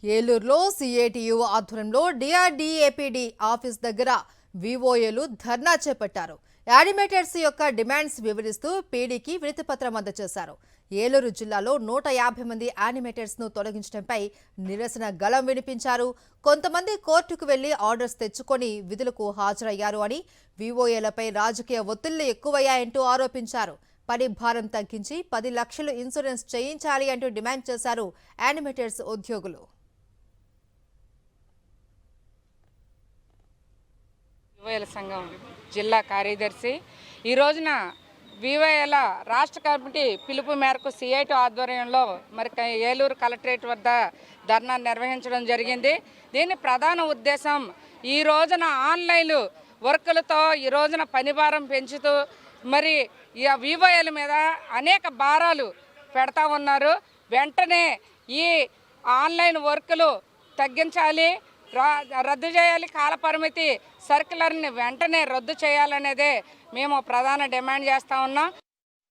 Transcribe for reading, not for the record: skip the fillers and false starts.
ఏలూరులో సిఐటియు ఆధ్వర్యంలో DRDA PD office దగ్గర వివోఏలు ధర్నా చేపట్టారు. యానిమేటర్స్ యొక్క డిమాండ్స్ వివరిస్తూ పీడీకి వినతిపత్రం అందజేశారు. ఏలూరు జిల్లాలో 150 మంది యానిమేటర్స్ ను తొలగించడంపై నిరసన గళం వినిపించారు. కొంతమంది కోర్టుకు వెళ్లి ఆర్డర్స్ తెచ్చుకొని విధులకు హాజరయ్యారు అని, వివోఏలపై రాజకీయ ఒత్తిళ్లు ఎక్కువయ్యాయంటూ ఆరోపించారు. పని భారం తగ్గించి 10 లక్షలు ఇన్సూరెన్స్ చేయించాలి అంటూ డిమాండ్ చేశారు యానిమేటర్స్ ఉద్యోగులు. వివోఏల సంఘం జిల్లా కార్యదర్శి ఈ రోజున వివోఏల రాష్ట్ర కమిటీ పిలుపు మేరకు సిఐటి ఆధ్వర్యంలో మరి ఏలూరు కలెక్టరేట్ వద్ద ధర్నా నిర్వహించడం జరిగింది. దీని ప్రధాన ఉద్దేశం ఈ రోజున ఆన్లైన్ వర్కులతో ఈ రోజున పని భారం పెంచుతూ మరి ఈ వివోఏల మీద అనేక భారాలు పెడతా ఉన్నారు. వెంటనే ఈ ఆన్లైన్ వర్కులు తగ్గించాలి, రద్దు చేయాలి, కాలపరిమితి సర్క్యులర్ని వెంటనే రద్దు చేయాలనేదే మేము ప్రధాన డిమాండ్ చేస్తూ ఉన్నాం.